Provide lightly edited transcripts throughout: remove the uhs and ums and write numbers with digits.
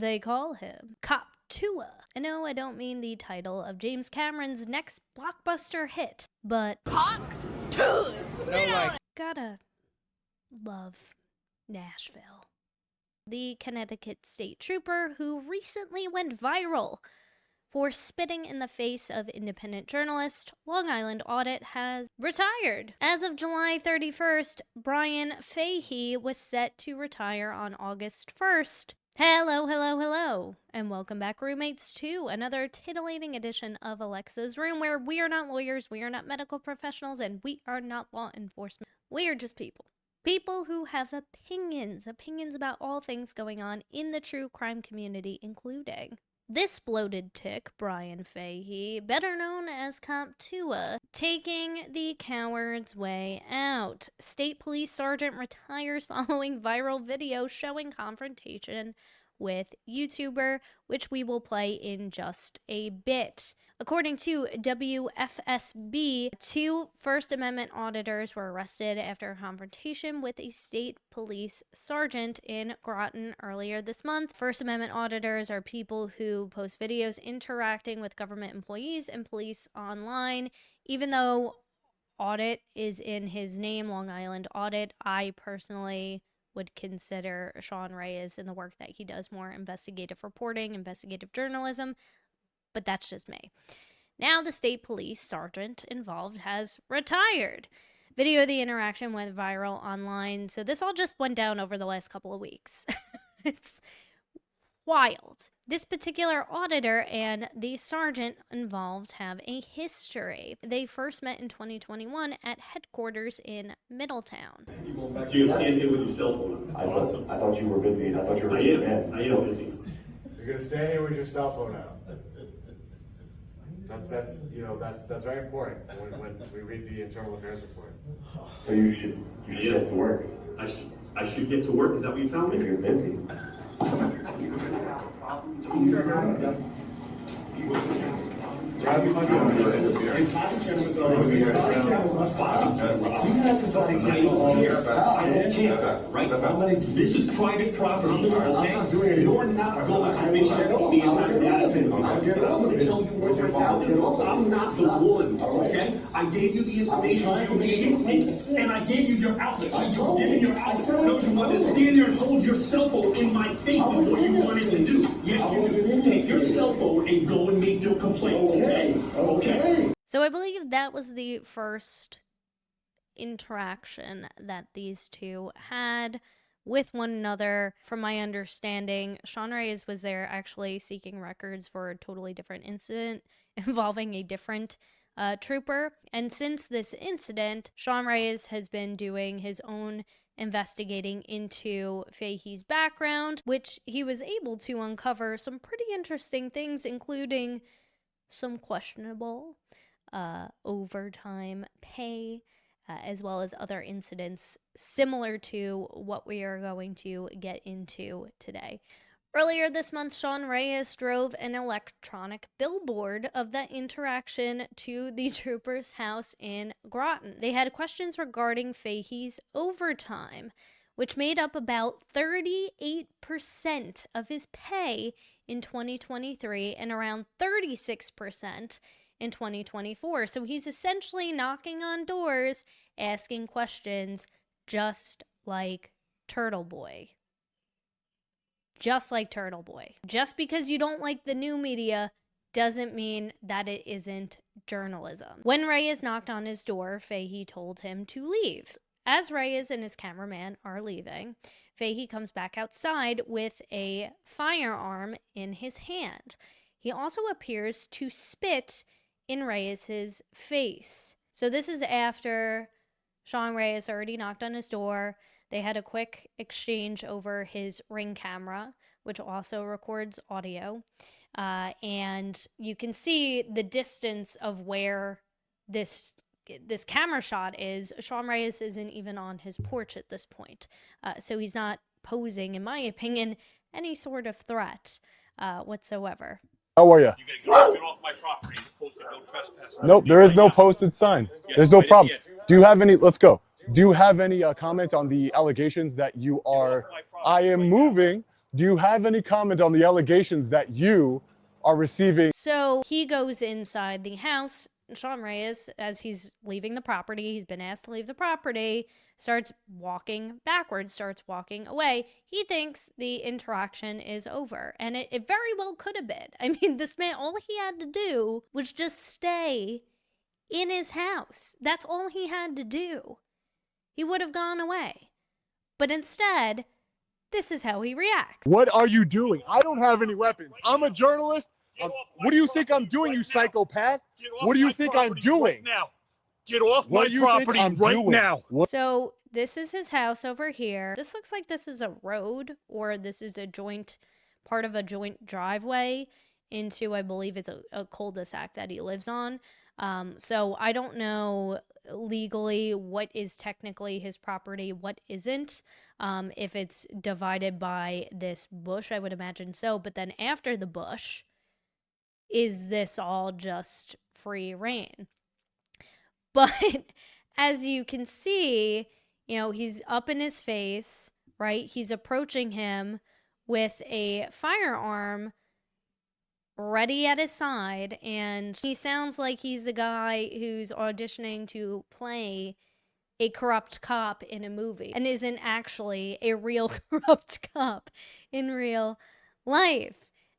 they call him. COPTUAH. And no, I don't mean the title of James Cameron's next blockbuster hit, but gotta love Nashville. The Connecticut State Trooper, who recently went viral for spitting in the face of independent journalist, Long Island Audit, has retired. As of July 31st, Bryan Fahey was set to retire on August 1st. Hello, and welcome back, roommates, to another titillating edition of Alexasrewm, where we are not lawyers, we are not medical professionals, and we are not law enforcement. We are just people. People who have opinions about all things going on in the true crime community, including this bloated tick, Bryan Fahey, better known as COPTUAH, taking the coward's way out. State Police Sergeant retires following viral video showing confrontation with YouTuber, which we will play in just a bit. According to WFSB, 2 First Amendment auditors were arrested after a confrontation with a state police sergeant in Groton earlier this month. First Amendment auditors are people who post videos interacting with government employees and police online. Even though audit is in his name, Long Island Audit, I personally would consider Sean Reyes and the work that he does more investigative reporting, investigative journalism, but that's just me. Now the state police sergeant involved has retired. Video of the interaction went viral online, so this all just went down over the last couple of weeks. It's wild. This particular auditor and the sergeant involved have a history. They first met in 2021 at headquarters in Middletown. So you're standing here with your cell phone. I thought you were busy. I thought you were busy, man. I am busy. You're gonna stand here with your cell phone out. That's very important when we read the internal affairs report. So you should get to work. I should get to work. Is that what you're telling If me? you're busy. This is private property, okay? You're not going to be I'm not the one, okay? I gave you the information you needed, and I gave you your outlet. You're giving your outlet. No, you want to stand there and hold your cell phone in my face is what you wanted to do. Yes, you do. Take your cell phone and go and make your complaint, okay? Okay. So I believe that was the first interaction that these two had with one another. From my understanding, Sean Reyes was there actually seeking records for a totally different incident involving a different trooper. And since this incident, Sean Reyes has been doing his own investigating into Fahey's background, which he was able to uncover some pretty interesting things, including some questionable overtime pay, as well as other incidents similar to what we are going to get into today. Earlier this month, Sean Reyes drove an electronic billboard of that interaction to the trooper's house in Groton. They had questions regarding Fahey's overtime, which made up about 38% of his pay in 2023 and around 36% in 2024. So he's essentially knocking on doors, asking questions, just like Turtle Boy. Just like Turtle Boy. Just because you don't like the new media doesn't mean that it isn't journalism. When Reyes knocked on his door, Fahey told him to leave. As Reyes and his cameraman are leaving, Fahey comes back outside with a firearm in his hand. He also appears to spit in Reyes's face. So this is after Sean Reyes already knocked on his door. They had a quick exchange over his Ring camera, which also records audio. And you can see the distance of where this camera shot is. Sean Reyes isn't even on his porch at this point. So he's not posing, in my opinion, any sort of threat whatsoever. How are you? You gotta get off my property. Posted no trespass. Nope, there is no posted sign. There's no problem. Do you have any, let's go. Do you have any comment on the allegations that you are, I am moving Do you have any comment on the allegations that you are receiving? So he goes inside the house. Sean Reyes, as he's leaving the property, he's been asked to leave the property, starts walking backwards, starts walking away. He thinks the interaction is over, and it very well could have been. I mean, this man, all he had to do was just stay in his house. That's all he had to do. He would have gone away. But instead, this is how he reacts. What are you doing? I don't have any weapons. I'm a journalist. What do you think I'm doing, you psychopath? What do you think I'm doing? Now. Get off my property right now. So this is his house over here. This looks like this is a road, or this is a part of a joint driveway into, I believe it's a cul-de-sac that he lives on. So I don't know legally what is technically his property, what isn't. If it's divided by this bush, I would imagine so. But then after the bush, is this all just free reign? But as you can see, you know, he's up in his face, right? He's approaching him with a firearm ready at his side, and he sounds like he's a guy who's auditioning to play a corrupt cop in a movie and isn't actually a real corrupt cop in real life.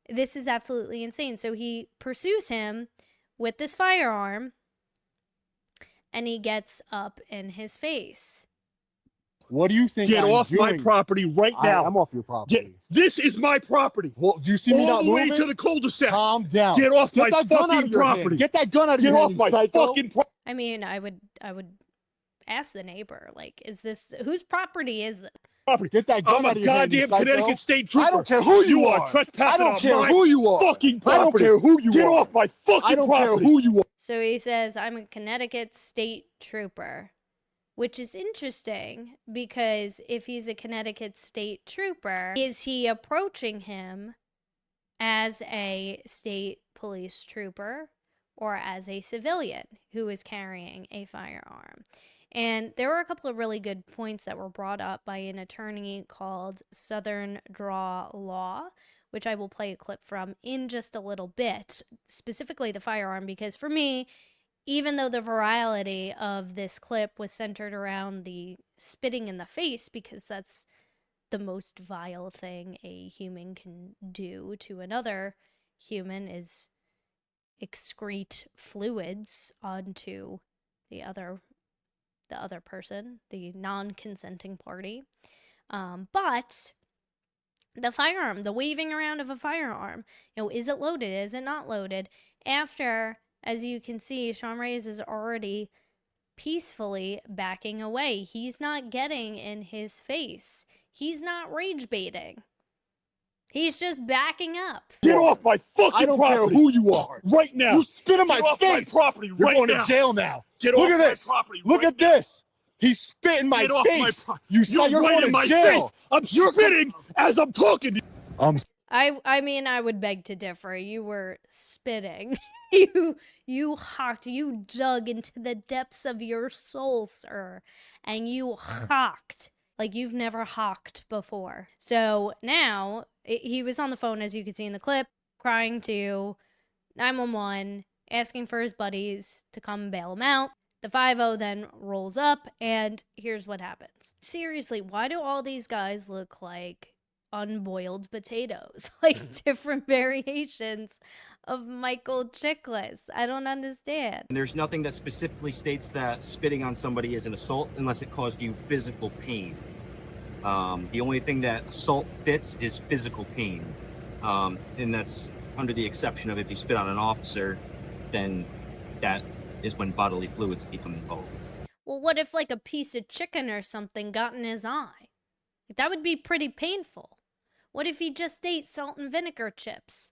This is absolutely insane. So he pursues him with this firearm, and he gets up in his face. What do you think? Get I'm off my doing? property right now. I'm off your property. This is my property. Well, do you see me All not the way moving? to the cul-de-sac. Calm down. Get off my that gun out fucking of your hand. property. Get that gun out of Get your off hand, my you psycho. fucking property. I mean, I would ask the neighbor, like, is this, whose property is it? Get that gun I'm out a of your hand, you goddamn psycho. Connecticut State Trooper. I don't care who you are. Trespassing I don't care on my who you are. fucking property. I don't care who you Get are. off my fucking property. I don't care who you are. So he says, I'm a Connecticut State Trooper, which is interesting because if he's a Connecticut State Trooper, is he approaching him as a state police trooper or as a civilian who is carrying a firearm? And there were a couple of really good points that were brought up by an attorney called Southern Draw Law, which I will play a clip from in just a little bit, specifically the firearm, because for me, even though the virality of this clip was centered around the spitting in the face, because that's the most vile thing a human can do to another human, is excrete fluids onto the other person, the non-consenting party. But the firearm, the waving around of a firearm, you know, is it loaded? Is it not loaded? After, as you can see, Sean Reyes is already peacefully backing away. He's not getting in his face. He's not rage baiting. He's just backing up. Get off my fucking property. I don't care who you are. Right now. You spit in my Get off face. my property You're right going now. to jail now. Get Look off at my this. property Look right at this. He's spit in my Get off my face. property. You're right going in to my jail. face. I'm spitting as I'm talking to you. I mean, I would beg to differ. You were spitting. You hawked. You dug into the depths of your soul, sir, and you hawked like you've never hawked before. So now he was on the phone, as you can see in the clip, crying to 911, asking for his buddies to come and bail him out. The 5-0 then rolls up, and here's what happens. Seriously, why do all these guys look like unboiled potatoes? Like different variations of Michael Chiklis. I don't understand. There's nothing that specifically states that spitting on somebody is an assault unless it caused you physical pain. The only thing that assault fits is physical pain. And that's under the exception of if you spit on an officer, then that is when bodily fluids become involved. Well, what if like a piece of chicken or something got in his eye? That would be pretty painful. What if he just ate salt and vinegar chips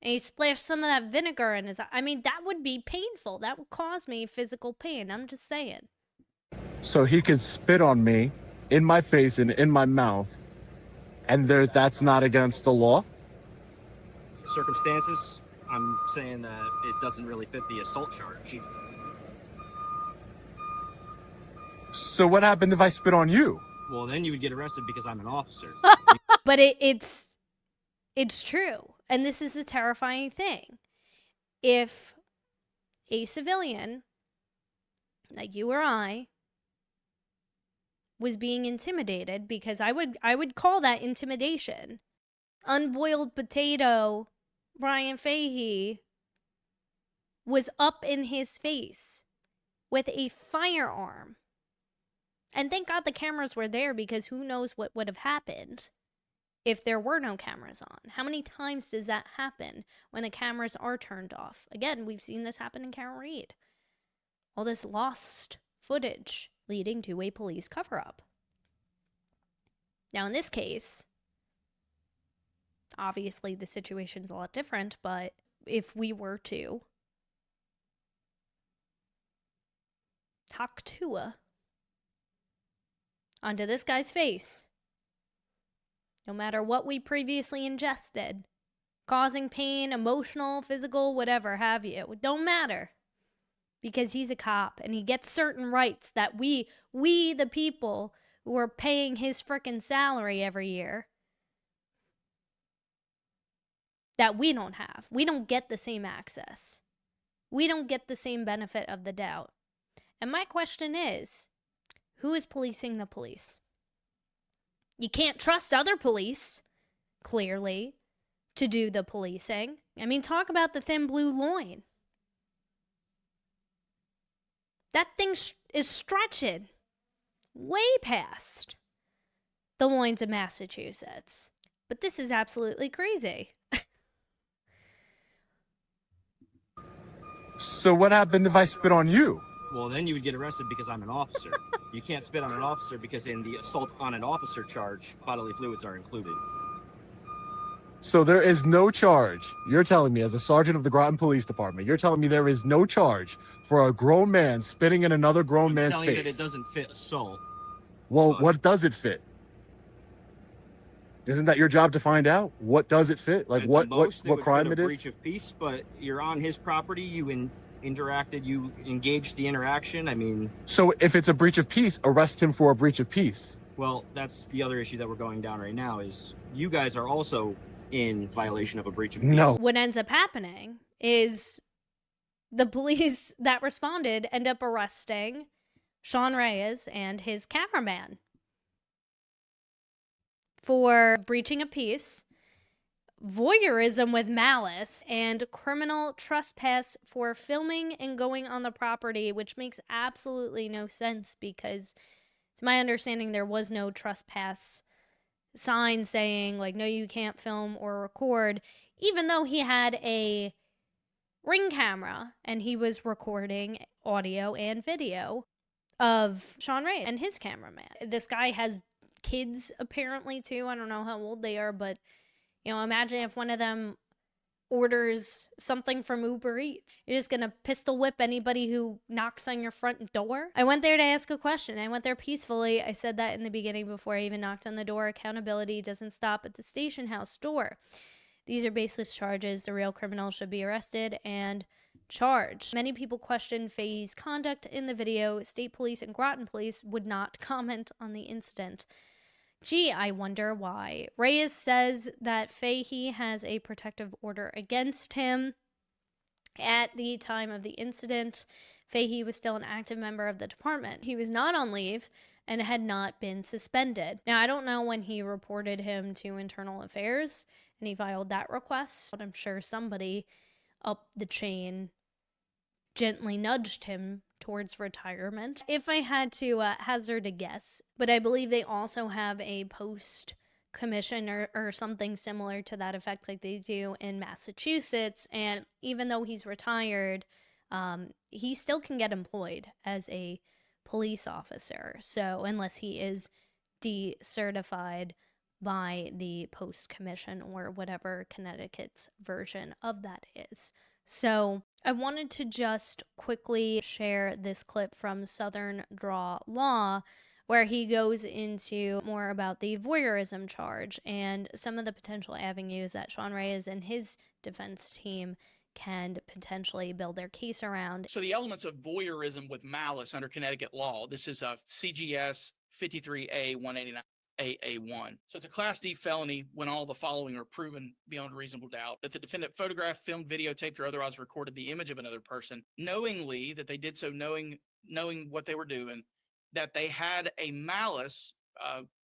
and he splashed some of that vinegar in his eye? I mean, that would be painful. That would cause me physical pain. I'm just saying. So he could spit on me, in my face and in my mouth, and that's not against the law? Circumstances, I'm saying that it doesn't really fit the assault charge. So what happened if I spit on you? Well, then you would get arrested because I'm an officer. But it's true. And this is the terrifying thing. If a civilian, like you or I, was being intimidated, because I would call that intimidation. Unboiled potato, Bryan Fahey, was up in his face with a firearm. And thank God the cameras were there, because who knows what would have happened if there were no cameras on. How many times does that happen when the cameras are turned off? Again, we've seen this happen in Carol Reed. All this lost footage leading to a police cover-up. Now, in this case, obviously the situation's a lot different, but if we were to COPTUAH onto this guy's face, no matter what we previously ingested, causing pain, emotional, physical, whatever have you, it don't matter. Because he's a cop and he gets certain rights that we the people who are paying his frickin' salary every year, that we don't have. We don't get the same access. We don't get the same benefit of the doubt. And my question is, who is policing the police? You can't trust other police, clearly, to do the policing. I mean, talk about the thin blue line. That thing is stretching way past the loins of Massachusetts. But this is absolutely crazy. So what happened if I spit on you? Well, then you would get arrested because I'm an officer. You can't spit on an officer because in the assault on an officer charge, bodily fluids are included. So there is no charge. You're telling me, as a sergeant of the Groton Police Department, you're telling me there is no charge for a grown man spitting in another grown man's telling you face. that it doesn't fit assault. Well, what does it fit? Isn't that your job to find out? What does it fit? Like At what the most, what crime would it fit a is? breach of peace, but you're on his property. You interacted. You engaged the interaction. I mean, So if it's a breach of peace, arrest him for a breach of peace. well, that's the other issue that we're going down right now. Is you guys are also in violation of a breach of peace. No. What ends up happening is the police that responded end up arresting Sean Reyes and his cameraman for breaching a peace, voyeurism with malice, and criminal trespass for filming and going on the property, which makes absolutely no sense because, to my understanding, there was no trespass sign saying, like, no, you can't film or record, even though he had a Ring camera and he was recording audio and video of Sean Reyes and his cameraman. This guy has kids apparently too. I don't know how old they are, but you know, imagine if one of them orders something from Uber Eats. You're just gonna pistol whip anybody who knocks on your front door? I went there to ask a question. I went there peacefully. I said that in the beginning before I even knocked on the door. Accountability doesn't stop at the station house door. These are baseless charges. The real criminal should be arrested and charged. Many people questioned Fahey's conduct in the video. State police and Groton police would not comment on the incident. Gee, I wonder why. Reyes says that Fahey has a protective order against him. At the time of the incident, Fahey was still an active member of the department. He was not on leave and had not been suspended. Now, I don't know when he reported him to Internal Affairs and he filed that request, but I'm sure somebody up the chain gently nudged him towards retirement. If I had to hazard a guess, but I believe they also have a post commission or something similar to that effect like they do in Massachusetts, and even though he's retired, he still can get employed as a police officer, so unless he is decertified by the post commission or whatever Connecticut's version of that is. So I wanted to just quickly share this clip from Southern Draw Law where he goes into more about the voyeurism charge and some of the potential avenues that Sean Reyes and his defense team can potentially build their case around. So the elements of voyeurism with malice under Connecticut law, this is a CGS 53A 189. a one. So it's a Class D felony when all the following are proven beyond reasonable doubt: that the defendant photographed, filmed, videotaped, or otherwise recorded the image of another person, knowingly, that they did so knowing what they were doing, that they had a malice,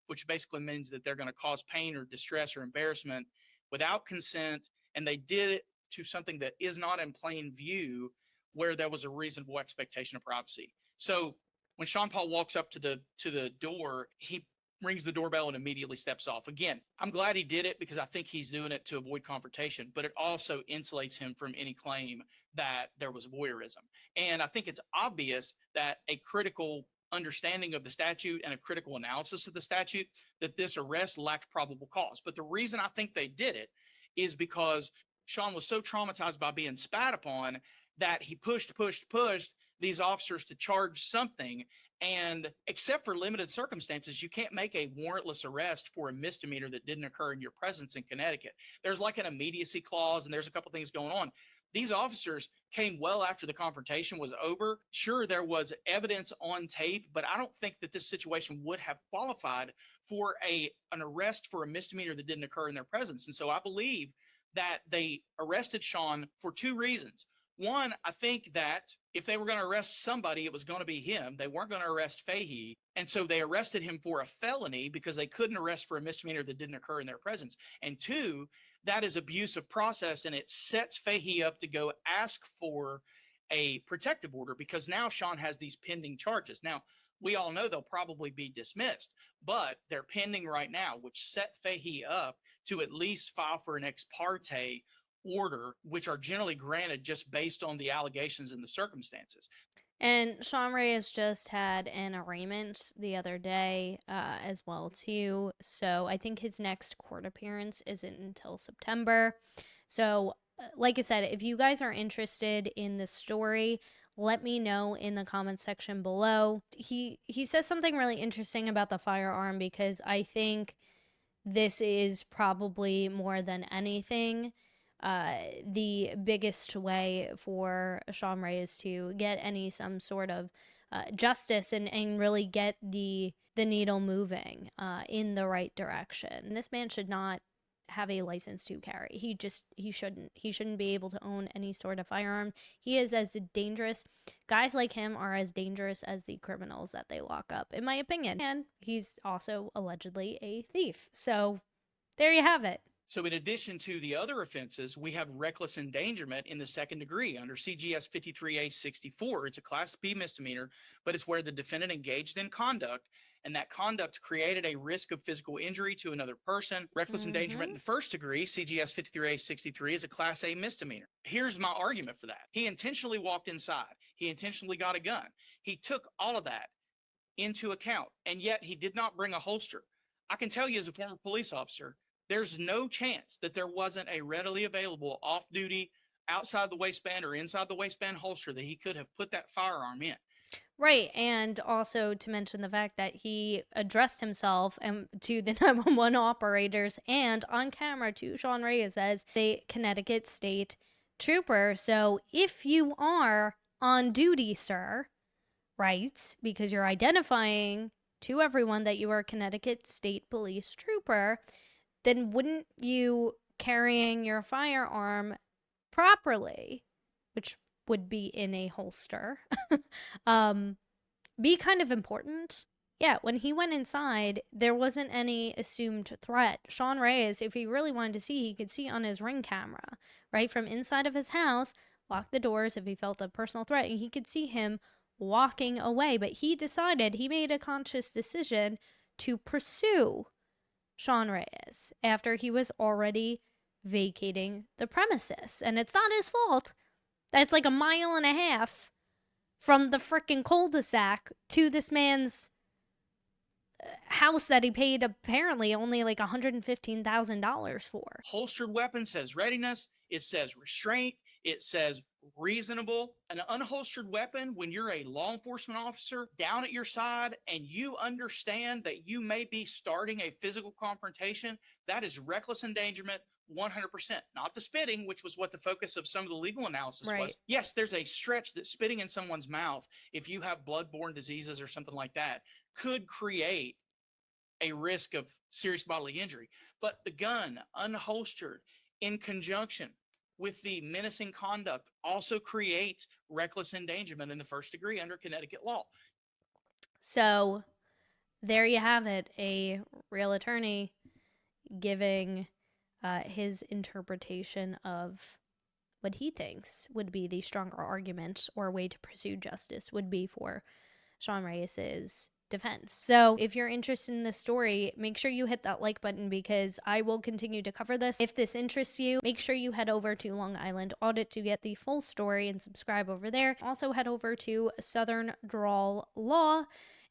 which basically means that they're going to cause pain or distress or embarrassment without consent, and they did it to something that is not in plain view, where there was a reasonable expectation of privacy. So when Sean Paul walks up to the door, he rings the doorbell and immediately steps off. Again, I'm glad he did it because I think he's doing it to avoid confrontation, but it also insulates him from any claim that there was voyeurism. And I think it's obvious that a critical understanding of the statute and a critical analysis of the statute, that this arrest lacked probable cause. But the reason I think they did it is because Sean was so traumatized by being spat upon that he pushed these officers to charge something. And except for limited circumstances, you can't make a warrantless arrest for a misdemeanor that didn't occur in your presence in Connecticut. There's like an immediacy clause, and there's a couple things going on. These officers came well after the confrontation was over. Sure, there was evidence on tape, but I don't think that this situation would have qualified for an arrest for a misdemeanor that didn't occur in their presence. And so I believe that they arrested Sean for two reasons. One, I think that if they were going to arrest somebody, it was going to be him. They weren't going to arrest Fahey. And so they arrested him for a felony because they couldn't arrest for a misdemeanor that didn't occur in their presence. And two, that is abuse of process, and it sets Fahey up to go ask for a protective order because now Sean has these pending charges. Now, we all know they'll probably be dismissed, but they're pending right now, which set Fahey up to at least file for an ex parte order, which are generally granted just based on the allegations and the circumstances. And Sean Reyes just had an arraignment the other day as well, too. So I think his next court appearance isn't until September. So like I said, if you guys are interested in the story, let me know in the comments section below. He says something really interesting about the firearm, because I think this is probably more than anything the biggest way for Sean Reyes to get some sort of justice and really get the needle moving in the right direction. This man should not have a license to carry. He shouldn't be able to own any sort of firearm. He is as dangerous. Guys like him are as dangerous as the criminals that they lock up, in my opinion. And he's also allegedly a thief. So there you have it. So in addition to the other offenses, we have reckless endangerment in the second degree under CGS 53A64. It's a Class B misdemeanor, but it's where the defendant engaged in conduct, and that conduct created a risk of physical injury to another person. Reckless endangerment in the first degree, CGS 53A63, is a Class A misdemeanor. Here's my argument for that. He intentionally walked inside. He intentionally got a gun. He took all of that into account, and yet he did not bring a holster. I can tell you as a former police officer, there's no chance that there wasn't a readily available off-duty, outside the waistband or inside the waistband holster that he could have put that firearm in. Right, and also to mention the fact that he addressed himself to the 911 operators and on camera to Sean Reyes as the Connecticut State Trooper. So if you are on duty, sir, right, because you're identifying to everyone that you are a Connecticut State Police Trooper, then wouldn't you carrying your firearm properly, which would be in a holster, be kind of important? Yeah, when he went inside, there wasn't any assumed threat. Sean Reyes, if he really wanted to see, he could see on his Ring camera, right, from inside of his house, lock the doors if he felt a personal threat, and he could see him walking away. But he made a conscious decision to pursue Sean Reyes after he was already vacating the premises. And it's not his fault. That's like 1.5 miles from the frickin' cul-de-sac to this man's house that he paid apparently only like $115,000 for. Holstered weapon says readiness. It says restraint. It says reasonable. An unholstered weapon, when you're a law enforcement officer down at your side and you understand that you may be starting a physical confrontation, that is reckless endangerment 100%. Not the spitting, which was what the focus of some of the legal analysis was. Yes, there's a stretch that spitting in someone's mouth, if you have bloodborne diseases or something like that, could create a risk of serious bodily injury. But the gun unholstered in conjunction with the menacing conduct also creates reckless endangerment in the first degree under Connecticut law. So there you have it, a real attorney giving his interpretation of what he thinks would be the stronger argument or way to pursue justice would be for Sean Reyes's defense. So if you're interested in this story, make sure you hit that like button because I will continue to cover this. If this interests you, make sure you head over to Long Island Audit to get the full story and subscribe over there. Also head over to Southern Drawl Law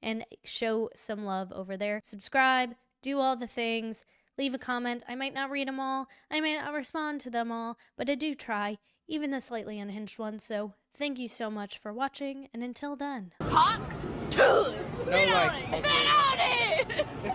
and show some love over there. Subscribe, do all the things, leave a comment. I might not read them all, I might not respond to them all, but I do try, even the slightly unhinged ones. So thank you so much for watching, and until then. Hawk, spit on it! Spit on it!